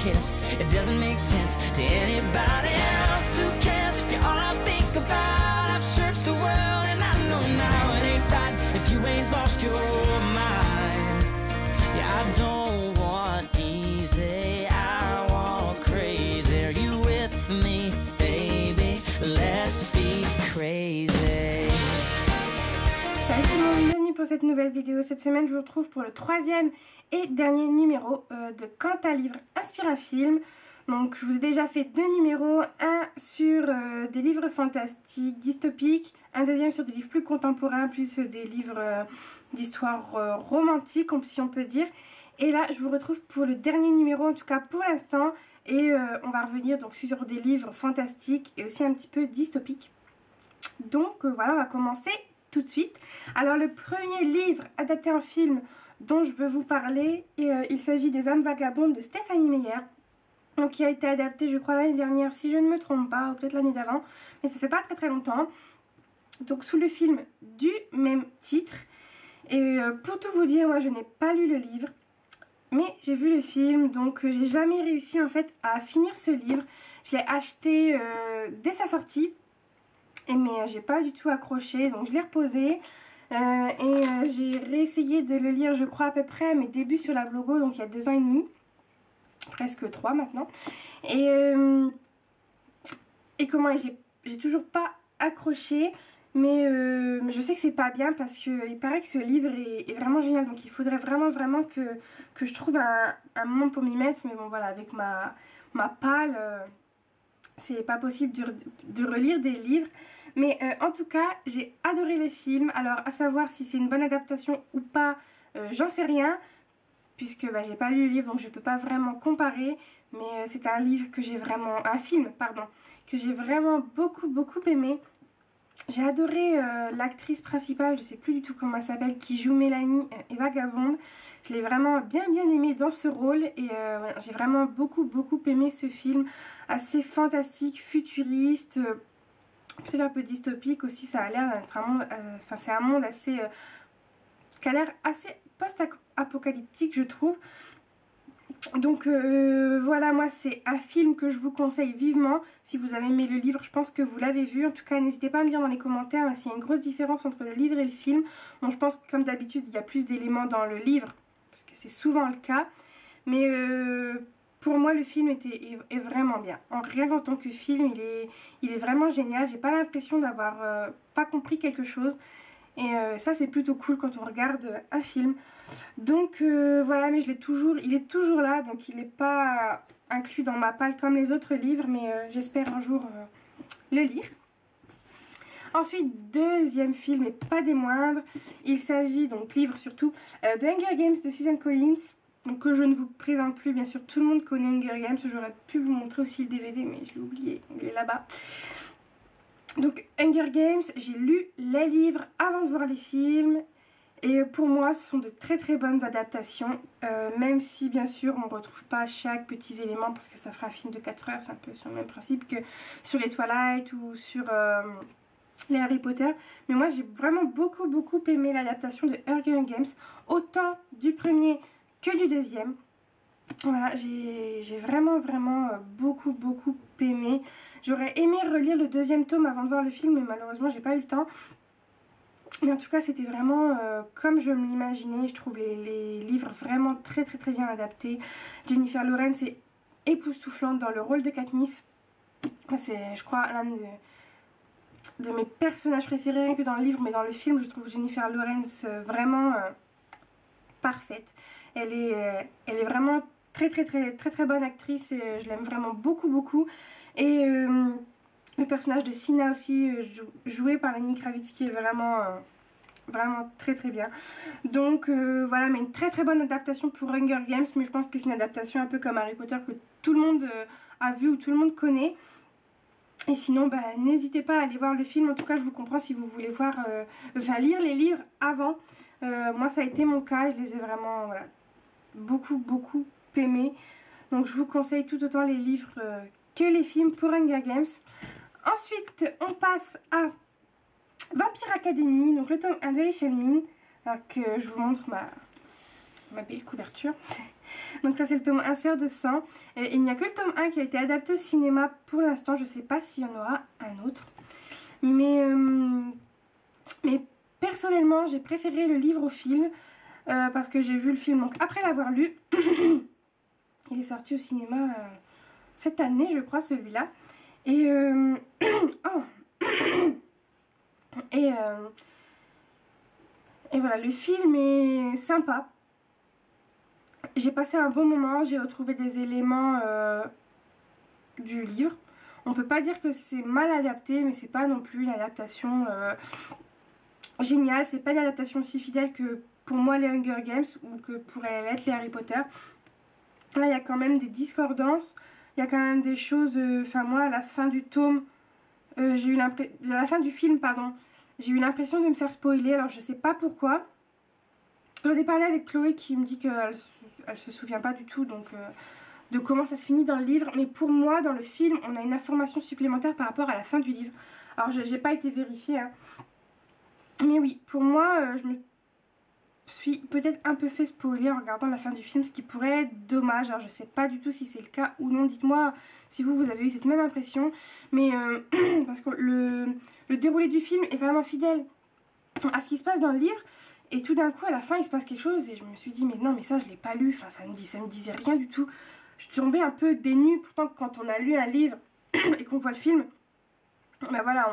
kiss. It doesn't make sense to anybody else. Who cares if you're all I think about? I've searched the world and I know now it ain't right if you ain't lost your mind. Yeah, I don't want easy, I want crazy. Are you with me, baby? Let's be crazy. Salut tout le monde, bienvenue pour cette nouvelle vidéo. Cette semaine, je vous retrouve pour le troisième et dernier numéro de Quand un livre inspire un film. Donc, je vous ai déjà fait deux numéros, un sur des livres fantastiques, dystopiques, un deuxième sur des livres plus contemporains, plus des livres d'histoire romantique, si on peut dire. Et là, je vous retrouve pour le dernier numéro, en tout cas pour l'instant. Et on va revenir donc sur des livres fantastiques et aussi un petit peu dystopiques. Donc, voilà, on va commencer tout de suite. Alors, le premier livre adapté en film dont je veux vous parler, il s'agit des âmes vagabondes de Stephanie Meyer. Donc, qui a été adapté, je crois, l'année dernière, si je ne me trompe pas, ou peut-être l'année d'avant, mais ça fait pas très longtemps. Donc, sous le film du même titre. Et pour tout vous dire, moi, je n'ai pas lu le livre, mais j'ai vu le film, donc j'ai jamais réussi, en fait, à finir ce livre. Je l'ai acheté dès sa sortie, mais j'ai pas du tout accroché, donc je l'ai reposé. J'ai réessayé de le lire, je crois, à peu près à mes débuts sur la blogo, donc il y a 2 ans et demi. Presque 3 maintenant. Et comment j'ai toujours pas accroché, mais je sais que c'est pas bien parce que il paraît que ce livre est vraiment génial, donc il faudrait vraiment que je trouve un moment pour m'y mettre, mais bon voilà, avec ma palle c'est pas possible de relire des livres. Mais en tout cas, j'ai adoré les films. Alors à savoir si c'est une bonne adaptation ou pas, j'en sais rien, puisque j'ai pas lu le livre, donc je peux pas vraiment comparer. Mais c'est un livre que j'ai vraiment... Un film, pardon, que j'ai vraiment beaucoup aimé. J'ai adoré l'actrice principale, je sais plus du tout comment elle s'appelle, qui joue Mélanie et Vagabonde. Je l'ai vraiment bien aimée dans ce rôle. Et j'ai vraiment beaucoup aimé ce film. Assez fantastique, futuriste, peut-être un peu dystopique aussi. Ça a l'air d'être un monde... c'est un monde assez... qui a l'air assez post-apocalyptique, je trouve. Donc voilà, moi c'est un film que je vous conseille vivement. Si vous avez aimé le livre, je pense que vous l'avez vu. En tout cas, n'hésitez pas à me dire dans les commentaires s'il y a une grosse différence entre le livre et le film. Bon, je pense que comme d'habitude, il y a plus d'éléments dans le livre, parce que c'est souvent le cas. Mais pour moi, le film est vraiment bien. Rien qu'en tant que film, il est vraiment génial. J'ai pas l'impression d'avoir pas compris quelque chose. Et ça c'est plutôt cool quand on regarde un film. Donc voilà, mais il est toujours là, donc il n'est pas inclus dans ma palle comme les autres livres, mais j'espère un jour le lire. Ensuite, deuxième film, et pas des moindres, il s'agit, donc livre surtout, de Hunger Games de Suzanne Collins. Donc que je ne vous présente plus, bien sûr tout le monde connaît Hunger Games. J'aurais pu vous montrer aussi le DVD, mais je l'ai oublié, il est là-bas. Donc Hunger Games, j'ai lu les livres avant de voir les films. Et pour moi, ce sont de très bonnes adaptations. Même si, bien sûr, on ne retrouve pas chaque petit élément, parce que ça fera un film de 4 heures. C'est un peu sur le même principe que sur les Twilight ou sur les Harry Potter. Mais moi, j'ai vraiment beaucoup aimé l'adaptation de Hunger Games. Autant du premier que du deuxième. Voilà, j'ai vraiment beaucoup aimé. J'aurais aimé relire le deuxième tome avant de voir le film, mais malheureusement j'ai pas eu le temps. Mais en tout cas c'était vraiment comme je me l'imaginais. Je trouve les livres vraiment très bien adaptés. Jennifer Lawrence est époustouflante dans le rôle de Katniss. C'est, je crois, l'un de mes personnages préférés, rien que dans le livre, mais dans le film je trouve Jennifer Lawrence vraiment parfaite. Elle est vraiment très bonne actrice et je l'aime vraiment beaucoup. Et le personnage de Sina aussi, joué par Lenny Kravitz, qui est vraiment très bien. Donc voilà, mais une très bonne adaptation pour Hunger Games, mais je pense que c'est une adaptation un peu comme Harry Potter que tout le monde a vu ou tout le monde connaît. Et sinon, n'hésitez pas à aller voir le film. En tout cas, je vous comprends si vous voulez voir, lire les livres avant. Moi, ça a été mon cas. Je les ai vraiment beaucoup aimés. Donc, je vous conseille tout autant les livres que les films pour Hunger Games. Ensuite, on passe à Vampire Academy, donc le tome 1 de Rachel Min. Alors que je vous montre ma belle couverture. Donc ça c'est le tome 1 Sœur de sang. Et il n'y a que le tome 1 qui a été adapté au cinéma pour l'instant. Je ne sais pas s'il y en aura un autre. Mais personnellement j'ai préféré le livre au film. Parce que j'ai vu le film donc après l'avoir lu. Il est sorti au cinéma cette année je crois celui-là. Et et voilà, le film est sympa. J'ai passé un bon moment, j'ai retrouvé des éléments du livre. On peut pas dire que c'est mal adapté, mais c'est pas non plus une adaptation géniale. C'est pas une adaptation si fidèle que pour moi les Hunger Games ou que pourraient l'être les Harry Potter. Là, il y a quand même des discordances. Il y a quand même des choses... Enfin, moi, à la fin du tome... j'ai eu l'impression... À la fin du film, pardon. J'ai eu l'impression de me faire spoiler. Alors, je sais pas pourquoi. J'en ai parlé avec Chloé qui me dit qu'elle se souvient pas du tout. Donc, de comment ça se finit dans le livre. Mais pour moi, dans le film, on a une information supplémentaire par rapport à la fin du livre. Alors, j'ai pas été vérifiée. Hein. Mais oui, pour moi, je me suis peut-être un peu fait spoiler en regardant la fin du film, ce qui pourrait être dommage. Alors je sais pas du tout si c'est le cas ou non, dites-moi si vous avez eu cette même impression, mais parce que le déroulé du film est vraiment fidèle à ce qui se passe dans le livre, et tout d'un coup à la fin il se passe quelque chose et je me suis dit mais non mais ça je l'ai pas lu, enfin ça me disait rien du tout. Je suis tombée un peu dénue, pourtant quand on a lu un livre et qu'on voit le film, ben voilà,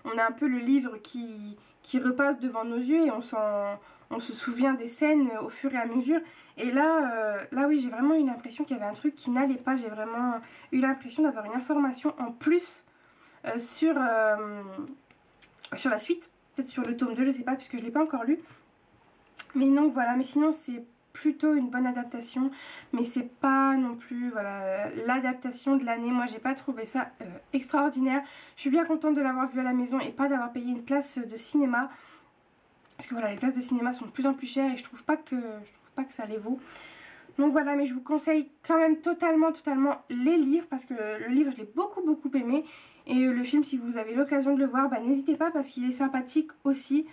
on a un peu le livre qui repasse devant nos yeux et on se souvient des scènes au fur et à mesure. Et là oui, j'ai vraiment eu l'impression qu'il y avait un truc qui n'allait pas. J'ai vraiment eu l'impression d'avoir une information en plus sur la suite. Peut-être sur le tome 2, je sais pas, puisque je ne l'ai pas encore lu. Mais non, voilà. Mais sinon, c'est plutôt une bonne adaptation. Mais c'est pas non plus l'adaptation de l'année. Moi, j'ai pas trouvé ça extraordinaire. Je suis bien contente de l'avoir vu à la maison et pas d'avoir payé une place de cinéma. Parce que voilà, les places de cinéma sont de plus en plus chères et je trouve pas que ça les vaut. Donc voilà, mais je vous conseille quand même totalement les livres parce que le livre je l'ai beaucoup aimé. Et le film, si vous avez l'occasion de le voir, bah, n'hésitez pas parce qu'il est sympathique aussi.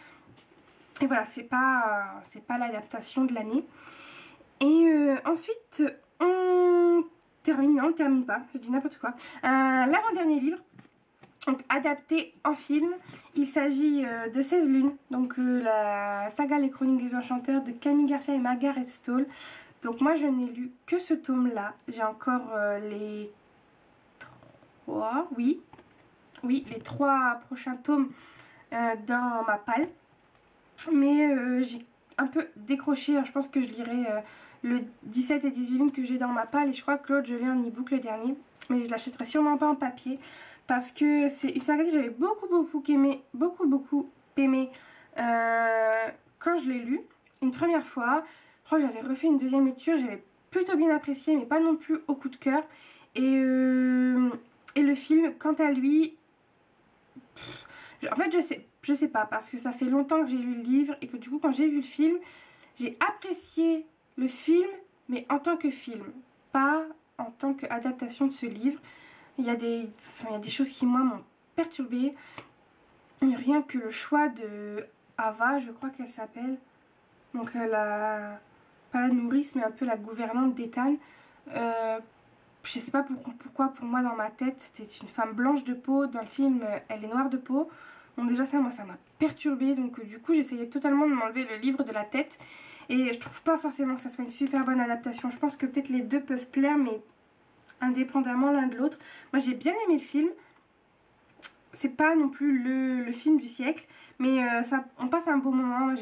Et voilà, c'est pas l'adaptation de l'année. Et ensuite, on termine, non on termine pas, je dis n'importe quoi. L'avant-dernier livre. Donc adapté en film, il s'agit de 16 lunes, donc la saga Les Chroniques des Enchanteurs de Camille Garcia et Margaret Stoll. Donc moi je n'ai lu que ce tome là, j'ai encore les 3 prochains tomes dans ma palle. Mais j'ai un peu décroché, alors je pense que je lirai le 17 et 18 lunes que j'ai dans ma palle et je crois que l'autre je l'ai en e-book le dernier. Mais je l'achèterai sûrement pas en papier. Parce que c'est une saga que j'avais beaucoup aimé quand je l'ai lu une première fois. Je crois que j'avais refait une deuxième lecture, j'avais plutôt bien apprécié mais pas non plus au coup de cœur. Et le film, quant à lui, en fait je sais pas parce que ça fait longtemps que j'ai lu le livre et que du coup quand j'ai vu le film, j'ai apprécié le film mais en tant que film, pas en tant qu'adaptation de ce livre. Il y a des choses qui, moi, m'ont perturbée. Rien que le choix de Ava, je crois qu'elle s'appelle. Donc, pas la nourrice, mais un peu la gouvernante d'Ethan. Je sais pas pourquoi, pour moi, dans ma tête, c'était une femme blanche de peau. Dans le film, elle est noire de peau. Donc déjà, ça, moi, ça m'a perturbée. Donc, du coup, j'essayais totalement de m'enlever le livre de la tête. Et je trouve pas forcément que ça soit une super bonne adaptation. Je pense que peut-être les deux peuvent plaire, mais indépendamment l'un de l'autre. Moi j'ai bien aimé le film, c'est pas non plus le film du siècle, mais on passe un beau moment.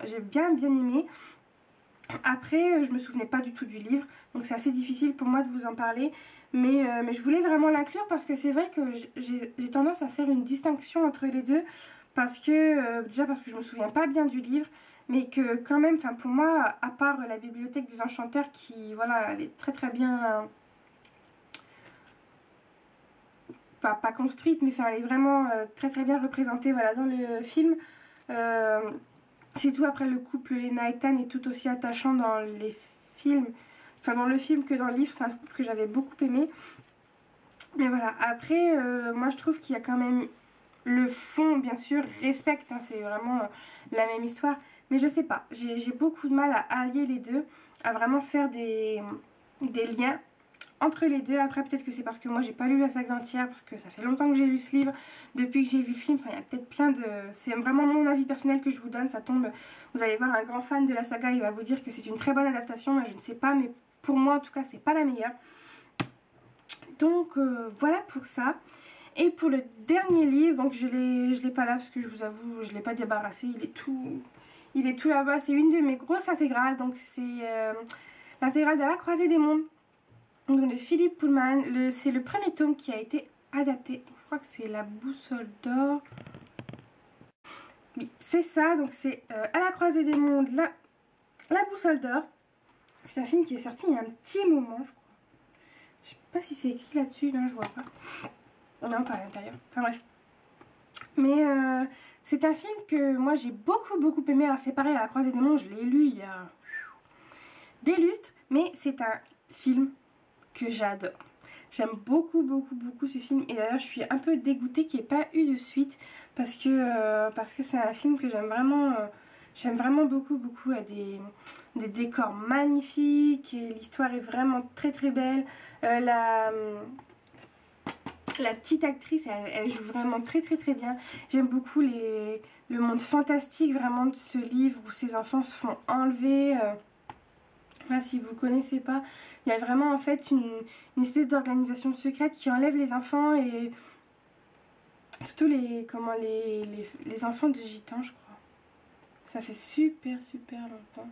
J'ai bien aimé. Après je me souvenais pas du tout du livre, donc c'est assez difficile pour moi de vous en parler, mais je voulais vraiment l'inclure parce que c'est vrai que j'ai tendance à faire une distinction entre les deux parce que déjà parce que je me souviens pas bien du livre, mais que quand même, enfin pour moi, à part la bibliothèque des enchanteurs qui voilà, elle est très bien pas construite, mais enfin, elle est vraiment très bien représentée voilà, dans le film. C'est tout, après le couple Lena et Ethan est tout aussi attachant dans les films, enfin dans le film que dans le livre. C'est un couple que j'avais beaucoup aimé. Mais voilà, après, moi je trouve qu'il y a quand même le fond, bien sûr, respecte, hein, c'est vraiment la même histoire. mais je sais pas, j'ai beaucoup de mal à allier les deux, à vraiment faire des liens entre les deux. Après peut-être que c'est parce que moi j'ai pas lu la saga entière, parce que ça fait longtemps que j'ai lu ce livre, depuis que j'ai vu le film, enfin il y a peut-être plein de... C'est vraiment mon avis personnel que je vous donne, ça tombe, vous allez voir un grand fan de la saga, il va vous dire que c'est une très bonne adaptation, je ne sais pas, mais pour moi en tout cas c'est pas la meilleure. Donc voilà pour ça. Et pour le dernier livre, donc je l'ai pas là parce que je vous avoue, je l'ai pas débarrassé, il est tout là-bas, c'est une de mes grosses intégrales, donc c'est l'intégrale de La Croisée des Mondes, donc de Philippe Pullman. C'est le premier tome qui a été adapté, je crois que c'est La Boussole d'Or. Oui, c'est ça, donc c'est À la Croisée des Mondes, la Boussole d'Or. C'est un film qui est sorti il y a un petit moment, je crois. Je sais pas si c'est écrit là-dessus, non, je vois pas. Non, pas à l'intérieur. Enfin bref. Mais c'est un film que moi j'ai beaucoup aimé. Alors c'est pareil, À la Croisée des Mondes, je l'ai lu il y a des lustres. Mais c'est un film que j'adore. J'aime beaucoup ce film. Et d'ailleurs je suis un peu dégoûtée qu'il n'y ait pas eu de suite. Parce que c'est un film que j'aime vraiment... J'aime vraiment beaucoup. Il y a des décors magnifiques. Et l'histoire est vraiment très belle. La petite actrice, elle joue vraiment très bien. J'aime beaucoup le monde fantastique vraiment de ce livre où ces enfants se font enlever. Là, si vous connaissez pas, il y a vraiment en fait une espèce d'organisation secrète qui enlève les enfants et surtout les enfants de gitans, je crois. Ça fait super longtemps.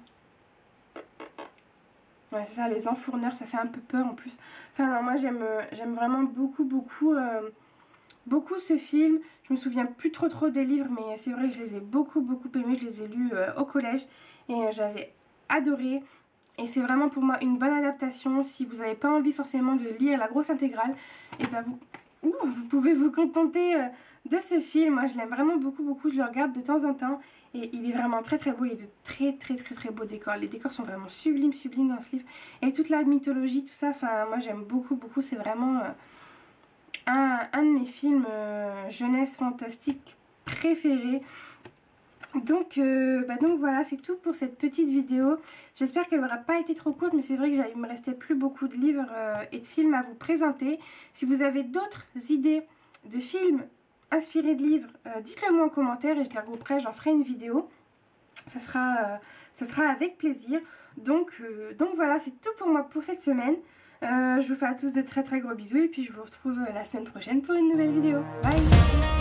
Ouais, c'est ça, les enfourneurs, ça fait un peu peur en plus. Enfin, non, moi j'aime vraiment beaucoup ce film. Je me souviens plus trop des livres, mais c'est vrai que je les ai beaucoup aimés. Je les ai lus au collège et j'avais adoré. Et c'est vraiment pour moi une bonne adaptation. Si vous n'avez pas envie forcément de lire la grosse intégrale, et ben vous pouvez vous contenter de ce film. Moi je l'aime vraiment beaucoup. Je le regarde de temps en temps. Et il est vraiment très beau, il y a de très beaux décors. Les décors sont vraiment sublimes dans ce livre. Et toute la mythologie, tout ça, enfin moi j'aime beaucoup. C'est vraiment un de mes films jeunesse fantastique préférés. Donc voilà, c'est tout pour cette petite vidéo. J'espère qu'elle n'aura pas été trop courte, mais c'est vrai qu'il me restait plus beaucoup de livres et de films à vous présenter. Si vous avez d'autres idées de films inspiré de livres, dites-le moi en commentaire et je les regrouperai, j'en ferai une vidéo. Ça sera avec plaisir. Donc voilà, c'est tout pour moi pour cette semaine. Je vous fais à tous de très gros bisous et puis je vous retrouve la semaine prochaine pour une nouvelle vidéo. Bye!